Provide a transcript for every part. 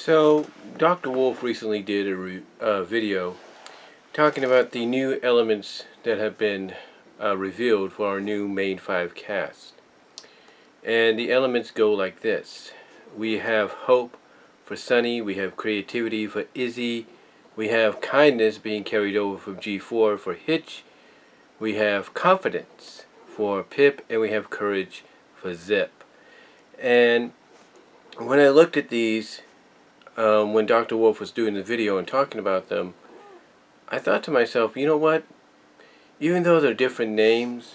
So, Dr. Wolf recently did a video talking about the new elements that have been revealed for our new main 5 cast. And the elements go like this. We have hope for Sunny, we have creativity for Izzy, we have kindness being carried over from G4 for Hitch, we have confidence for Pip, and we have courage for Zip. And when I looked at these, when Dr. Wolf was doing the video and talking about them, I thought to myself, you know what? Even though they're different names,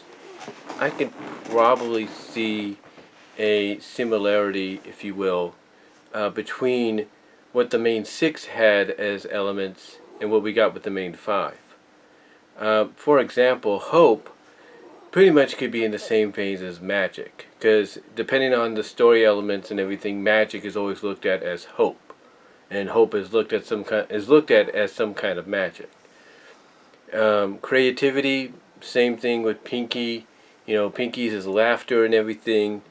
I can probably see a similarity, if you will, between what the main 6 had as elements and what we got with the main 5. For example, hope pretty much could be in the same vein as magic, because depending on the story elements and everything, magic is always looked at as hope, and hope is looked at as some kind of magic. Creativity, same thing with Pinky. Pinky's is laughter and everything,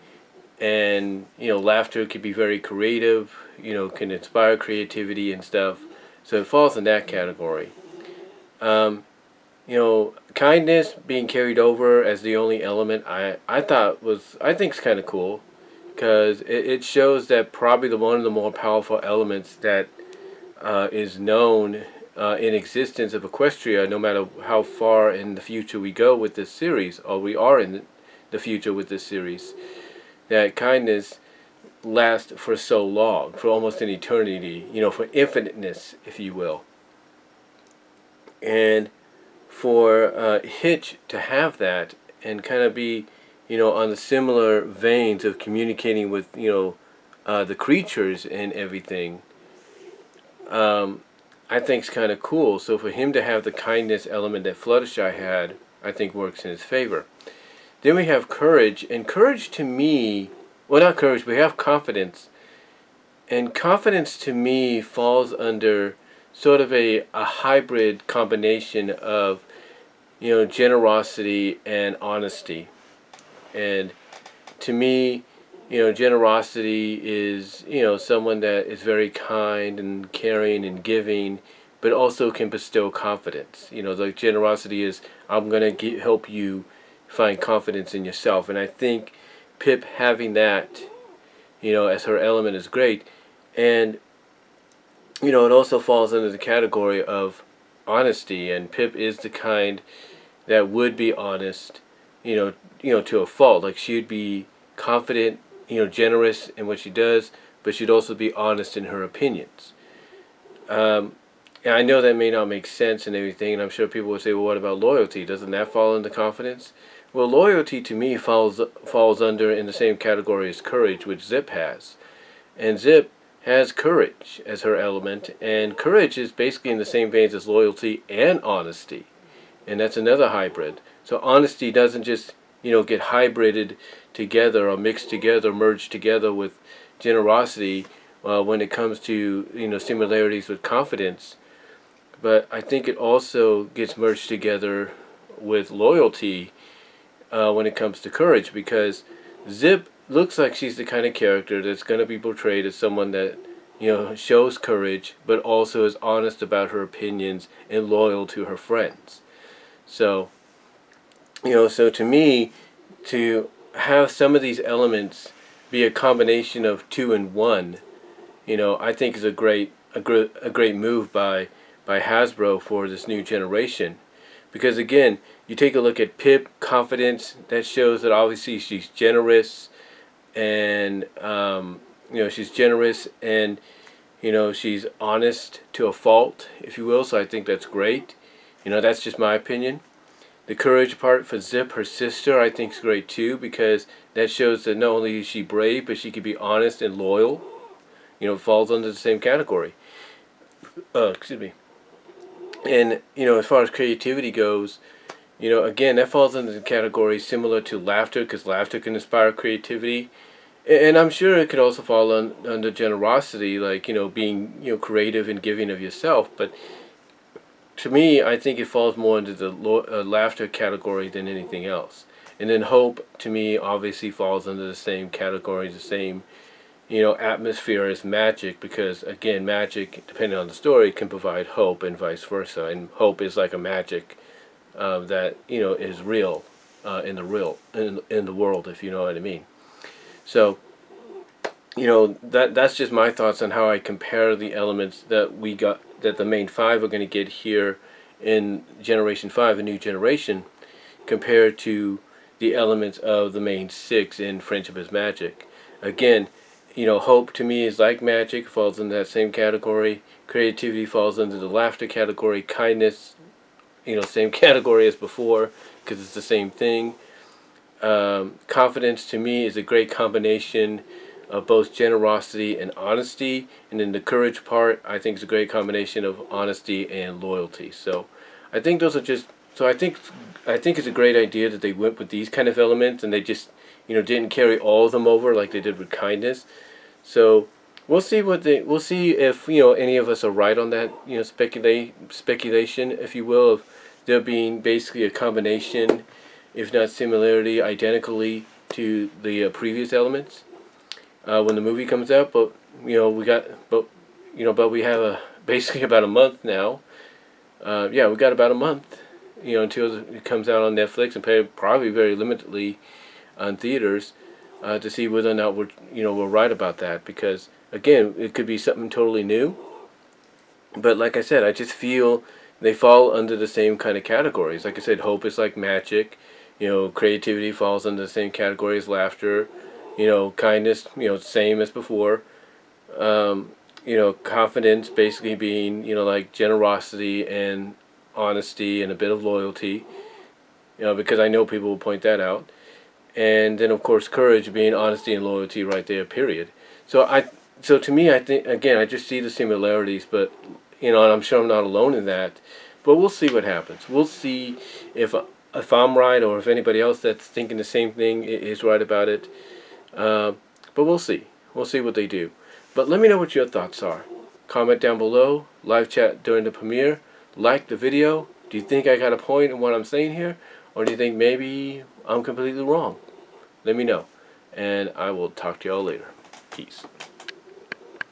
and laughter can be very creative. Can inspire creativity and stuff. So it falls in that category. Kindness being carried over as the only element, I think is kind of cool, because it shows that probably one of the more powerful elements that is known in existence of Equestria, no matter how far in the future we go with this series, or we are in the future with this series, that kindness lasts for so long, for almost an eternity, for infiniteness, if you will. And for Hitch to have that and kind of be, on the similar veins of communicating with, the creatures and everything, I think is kind of cool. So for him to have the kindness element that Fluttershy had, I think works in his favor. Then we have courage, and courage to me, well, not courage, we have confidence. And confidence to me falls under sort of a hybrid combination of, generosity and honesty. And to me, generosity is, someone that is very kind and caring and giving, but also can bestow confidence. Like generosity is, I'm going to help you find confidence in yourself. And I think Pip having that, as her element is great. And, it also falls under the category of honesty. And Pip is the kind that would be honest, to a fault. Like she'd be confident, generous in what she does, but she'd also be honest in her opinions. And I know that may not make sense and everything, and I'm sure people would say, well, what about loyalty? Doesn't that fall into confidence? Well, loyalty to me falls under in the same category as courage, which Zip has. And Zip has courage as her element, and courage is basically in the same veins as loyalty and honesty. And that's another hybrid. So honesty doesn't just, get hybrided together or mixed together, merged together with generosity when it comes to, similarities with confidence. But I think it also gets merged together with loyalty when it comes to courage, because Zip looks like she's the kind of character that's going to be portrayed as someone that, shows courage, but also is honest about her opinions and loyal to her friends. So, so to me, to have some of these elements be a combination of 2 and 1, I think is a great move by Hasbro for this new generation. Because again, you take a look at Pip, confidence, that shows that obviously she's generous, and she's generous, and she's honest to a fault, if you will. So I think that's great. That's just my opinion. The courage part for Zip, her sister, I think is great too, because that shows that not only is she brave, but she can be honest and loyal. It falls under the same category. Excuse me. And, as far as creativity goes, again, that falls under the category similar to laughter, because laughter can inspire creativity. And I'm sure it could also fall under generosity, like, being, creative and giving of yourself. But to me, I think it falls more into the laughter category than anything else. And then hope, to me, obviously falls under the same category, the same, atmosphere is magic, because again, magic, depending on the story, can provide hope and vice versa. And hope is like a magic that is real in the world, if you know what I mean. So that's just my thoughts on how I compare the elements that the main five are going to get here in Generation 5, a new generation, compared to the elements of the main six in Friendship is Magic. Again, hope to me is like magic, falls in that same category. Creativity falls under the laughter category. Kindness, same category as before, because it's the same thing. Confidence to me is a great combination of both generosity and honesty, and then the courage part I think is a great combination of honesty and loyalty. So I think those are just so I think it's a great idea that they went with these kind of elements, and they just didn't carry all of them over like they did with kindness. So we'll see we'll see if any of us are right on that speculation, if you will, of there being basically a combination, if not similarity, identically to the previous elements when the movie comes out. But we have basically about a month now. We got about a month, until it comes out on Netflix, and probably very limitedly on theaters, to see whether or not we're right about that. Because again, it could be something totally new. But like I said, I just feel they fall under the same kind of categories. Like I said, hope is like magic. Creativity falls under the same category as laughter. Kindness, same as before. Confidence basically being, like generosity and honesty and a bit of loyalty. Because I know people will point that out. And then of course courage being honesty and loyalty right there, period. So to me, I think, again, I just see the similarities, but and I'm sure I'm not alone in that. But we'll see what happens. We'll see if I'm right, or if anybody else that's thinking the same thing is right about it. But we'll see. We'll see what they do. But let me know what your thoughts are. Comment down below. Live chat during the premiere. Like the video. Do you think I got a point in what I'm saying here? Or do you think maybe I'm completely wrong? Let me know. And I will talk to y'all later. Peace.